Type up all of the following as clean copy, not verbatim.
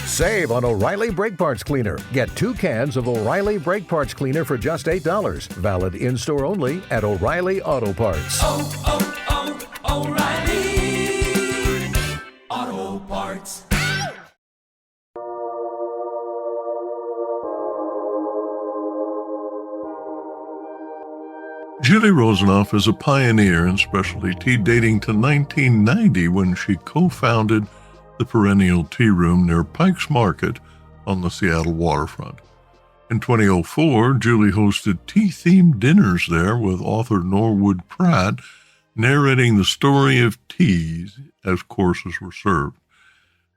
Save on O'Reilly Brake Parts Cleaner. Get 2 cans of O'Reilly Brake Parts Cleaner for just $8. Valid in-store only at O'Reilly Auto Parts. O'Reilly Auto Parts. Julee Rosanoff is a pioneer in specialty tea dating to 1990 when she co-founded the Perennial Tea Room near Pike's Market on the Seattle waterfront. In 2004, Julee hosted tea-themed dinners there with author Norwood Pratt, narrating the story of teas as courses were served.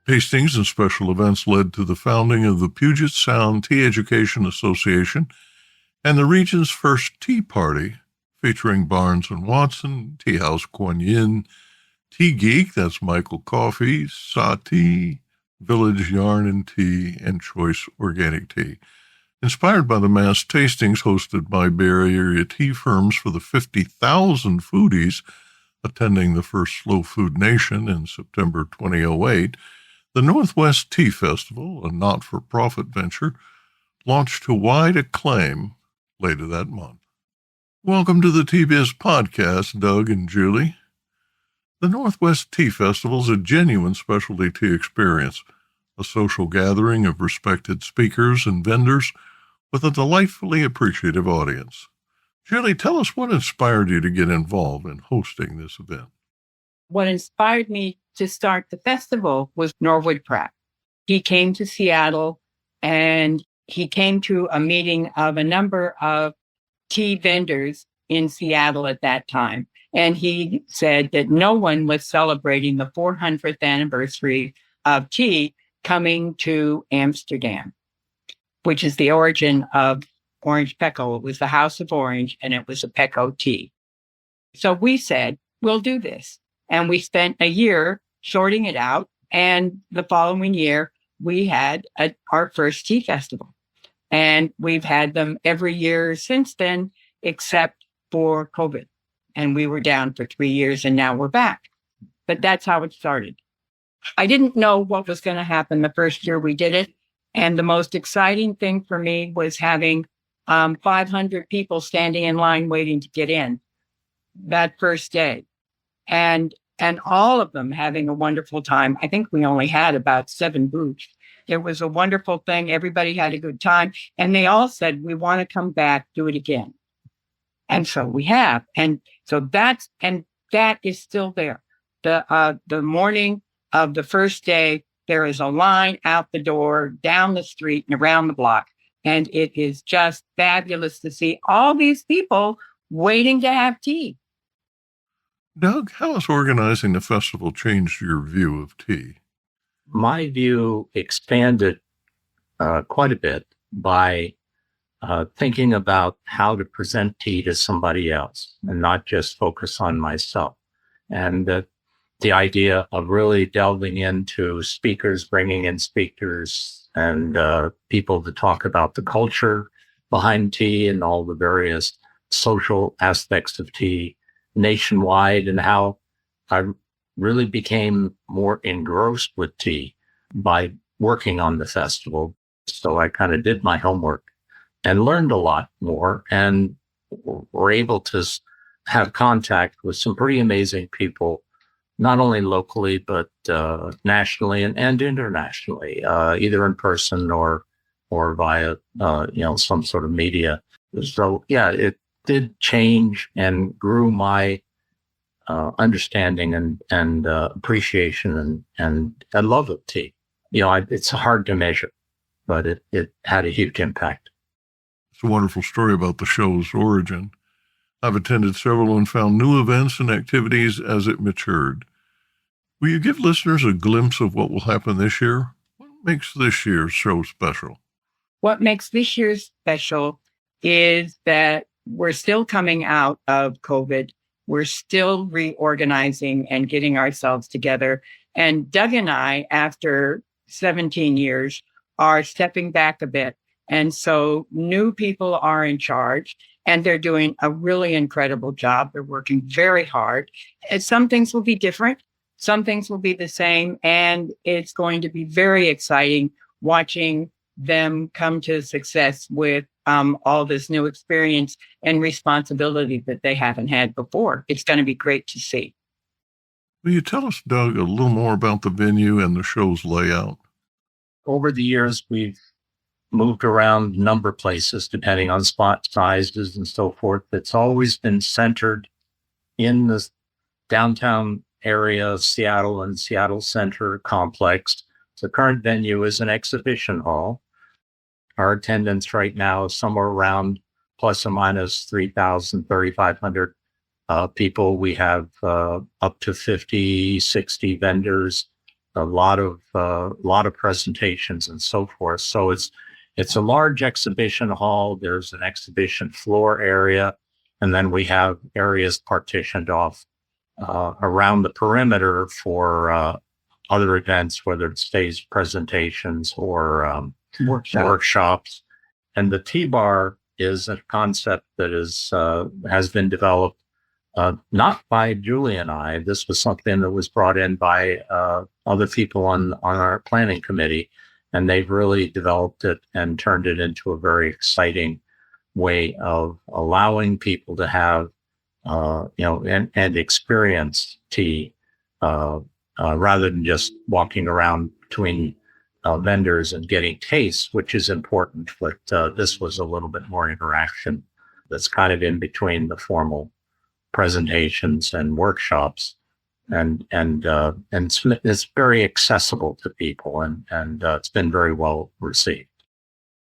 Tastings and special events led to the founding of the Puget Sound Tea Education Association and the region's first tea party, featuring Barnes & Watson, Teahouse Kuan Yin, Geek, that's Michael Coffey, Sati, Village Yarn and Tea, and Choice Organic Tea. Inspired by the mass tastings hosted by Bay Area tea firms for the 50,000 foodies attending the first Slow Food Nation in September 2008, the Northwest Tea Festival, a not-for-profit venture, launched to wide acclaim later that month. Welcome to the Tea Biz Podcast, Doug and Julee. The Northwest Tea Festival is a genuine specialty tea experience, a social gathering of respected speakers and vendors with a delightfully appreciative audience. Julee, tell us what inspired you to get involved in hosting this event. What inspired me to start the festival was Norwood Pratt. He came to Seattle and he came to a meeting of a number of tea vendors in Seattle at that time. And he said that no one was celebrating the 400th anniversary of tea coming to Amsterdam, which is the origin of Orange Pekoe. It was the House of Orange, and it was a Pekoe tea. So we said, we'll do this. And we spent a year sorting it out. And the following year, we had our first tea festival. And we've had them every year since then, except for COVID. And we were down for 3 years, and now we're back. But that's how it started. I didn't know what was going to happen the first year we did it. And the most exciting thing for me was having 500 people standing in line waiting to get in that first day. And all of them having a wonderful time. I think we only had about 7 booths. It was a wonderful thing. Everybody had a good time. And they all said, we want to come back, do it again. And so we have. And so that is still there. The morning of the first day, there is a line out the door, down the street and around the block. And it is just fabulous to see all these people waiting to have tea. Doug, how has organizing the festival changed your view of tea? My view expanded quite a bit by thinking about how to present tea to somebody else and not just focus on myself. And the idea of really delving into speakers, bringing in speakers and people to talk about the culture behind tea and all the various social aspects of tea nationwide, and how I really became more engrossed with tea by working on the festival. So I kind of did my homework and learned a lot more, and were able to have contact with some pretty amazing people, not only locally, but nationally and internationally, either in person or via, some sort of media. So yeah, it did change and grew my understanding and appreciation and a love of tea. It's hard to measure, but it had a huge impact. It's a wonderful story about the show's origin. I've attended several and found new events and activities as it matured. Will you give listeners a glimpse of what will happen this year? What makes this year's show special? What makes this year's special is that we're still coming out of COVID. We're still reorganizing and getting ourselves together. And Doug and I, after 17 years, are stepping back a bit. And so new people are in charge, and they're doing a really incredible job. They're working very hard. And some things will be different. some things will be the same, and it's going to be very exciting watching them come to success with all this new experience and responsibility that they haven't had before. It's going to be great to see. Will you tell us, Doug, a little more about the venue and the show's layout? Over the years, we've moved around a number of places depending on spot sizes and so forth. It's always been centered in the downtown area of Seattle and Seattle Center complex. The current venue is an exhibition hall. Our attendance right now is somewhere around plus or minus 3,000, 3,500 people. We have up to 50, 60 vendors, a lot of presentations and so forth. So it's a large exhibition hall. There's an exhibition floor area, and then we have areas partitioned off around the perimeter for other events, whether it's stage presentations or workshops. And the tea bar is a concept that has been developed not by Julee and I. This was something that was brought in by other people on our planning committee, and they've really developed it and turned it into a very exciting way of allowing people to have and experience tea rather than just walking around between vendors and getting tastes, which is important. But this was a little bit more interaction that's kind of in between the formal presentations and workshops, and it's very accessible to people, and it's been very well received.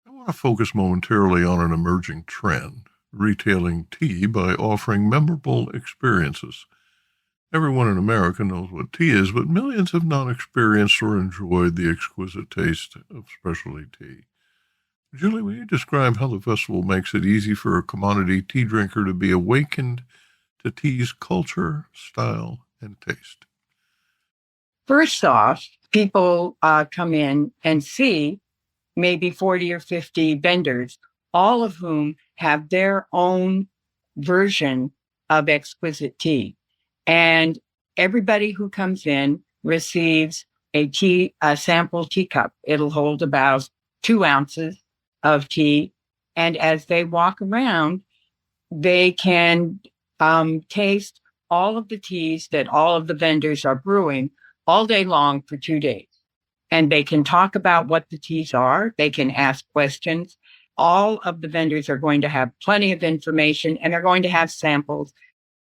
I want to focus momentarily on an emerging trend, retailing tea by offering memorable experiences. Everyone in America knows what tea is, but millions have not experienced or enjoyed the exquisite taste of specialty tea. Julee, will you describe how the festival makes it easy for a commodity tea drinker to be awakened to tea's culture, style, and taste? First off, people come in and see maybe 40 or 50 vendors, all of whom have their own version of exquisite tea. And everybody who comes in receives a sample teacup. It'll hold about 2 ounces of tea. And as they walk around, they can taste all of the teas that all of the vendors are brewing all day long for 2 days. And they can talk about what the teas are. They can ask questions. All of the vendors are going to have plenty of information, and they're going to have samples.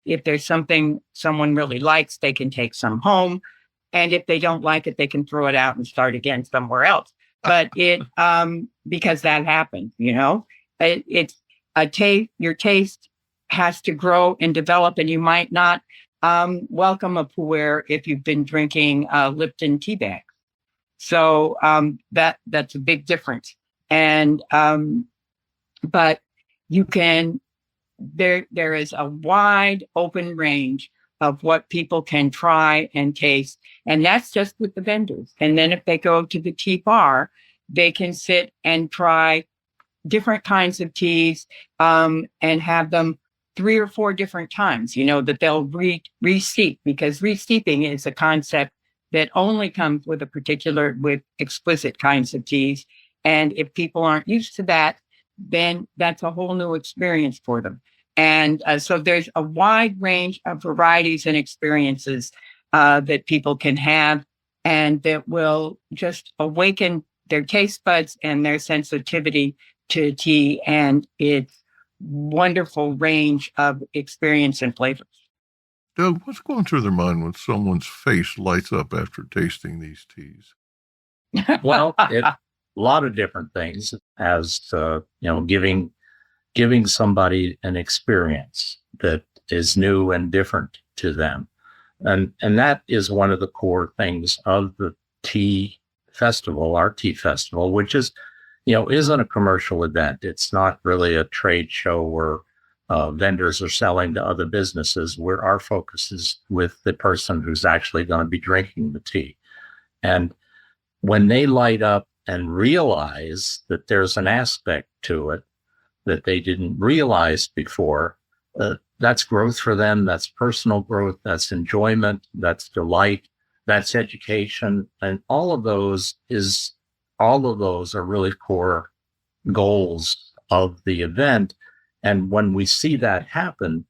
If there's something someone really likes, they can take some home. And if they don't like it, they can throw it out and start again somewhere else. But because that happens, it's a taste. Your taste has to grow and develop, and you might not welcome a pu'er if you've been drinking Lipton tea bags. So that's a big difference. And but you can. There is a wide open range of what people can try and taste. And that's just with the vendors. And then if they go to the tea bar, they can sit and try different kinds of teas and have them 3 or 4 different times, that they'll re-steep, because re-steeping is a concept that only comes with with exquisite kinds of teas. And if people aren't used to that, then that's a whole new experience for them. And so there's a wide range of varieties and experiences that people can have, and that will just awaken their taste buds and their sensitivity to tea and its wonderful range of experience and flavors. Doug, what's going through their mind when someone's face lights up after tasting these teas? Well, a lot of different things, as giving somebody an experience that is new and different to them. And that is one of the core things of the tea festival, our tea festival, which is, isn't a commercial event. It's not really a trade show where vendors are selling to other businesses, where our focus is with the person who's actually going to be drinking the tea. And when they light up and realize that there's an aspect to it that they didn't realize before, that's growth for them. That's personal growth. That's enjoyment. That's delight. That's education. And all of those are really core goals of the event. And when we see that happen,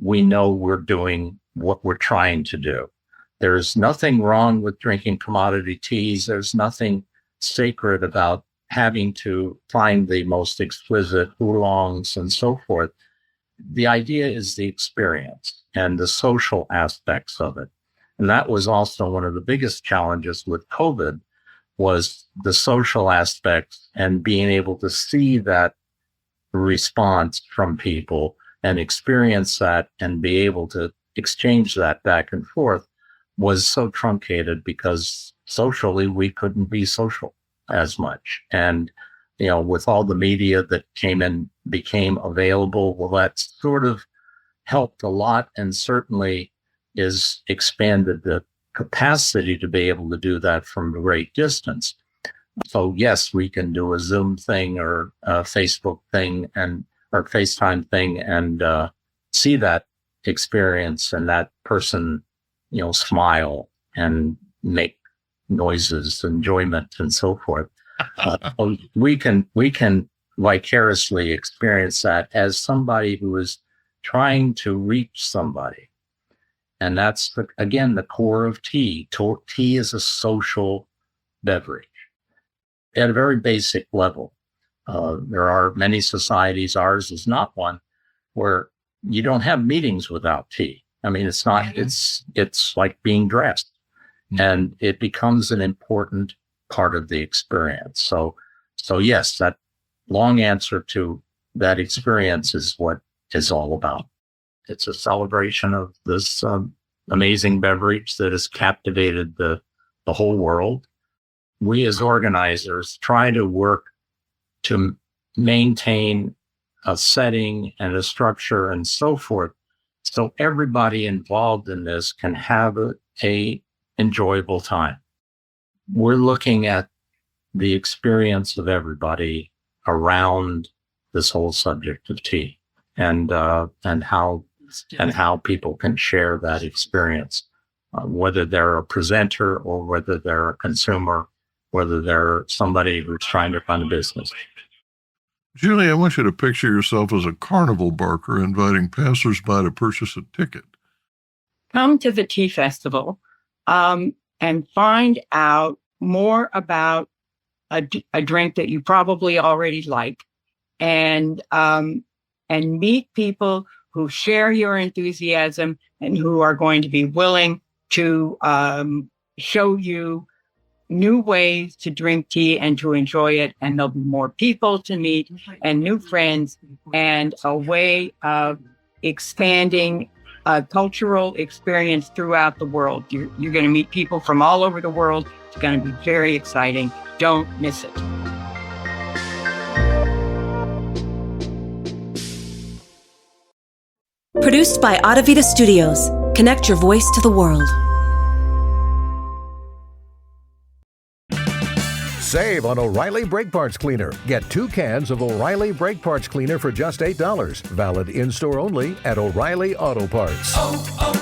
we know we're doing what we're trying to do. There's nothing wrong with drinking commodity teas. There's nothing sacred about having to find the most exquisite oolongs and so forth. The idea is the experience and the social aspects of it. And that was also one of the biggest challenges with COVID, was the social aspects and being able to see that response from people and experience that and be able to exchange that back and forth was so truncated because socially we couldn't be social as much. And, with all the media that became available, well, that sort of helped a lot and certainly is expanded the capacity to be able to do that from a great distance. So yes, we can do a Zoom thing or a Facebook thing or FaceTime thing and see that experience and that person, smile and make noises, enjoyment, and so forth. We can vicariously experience that as somebody who is trying to reach somebody. And that's, again, the core of tea. Tea is a social beverage at a very basic level. There are many societies, ours is not one, where you don't have meetings without tea. I mean, it's like being dressed, and it becomes an important part of the experience. So yes, that long answer to that experience is what it's all about. It's a celebration of this amazing beverage that has captivated the whole world. We as organizers try to work to maintain a setting and a structure and so forth, so everybody involved in this can have a enjoyable time. We're looking at the experience of everybody around this whole subject of tea and how people can share that experience, whether they're a presenter or whether they're a consumer, whether they're somebody who's trying to run a business. Julie, I want you to picture yourself as a carnival barker inviting passersby to purchase a ticket. Come to the tea festival and find out more about a drink that you probably already like, and meet people who share your enthusiasm and who are going to be willing to show you new ways to drink tea and to enjoy it. And there'll be more people to meet and new friends and a way of expanding a cultural experience throughout the world. You're going to meet people from all over the world. It's going to be very exciting. Don't miss it. Produced by Adavita Studios. Connect your voice to the world. Save on O'Reilly Brake Parts Cleaner. Get 2 cans of O'Reilly Brake Parts Cleaner for just $8. Valid in-store only at O'Reilly Auto Parts. Oh,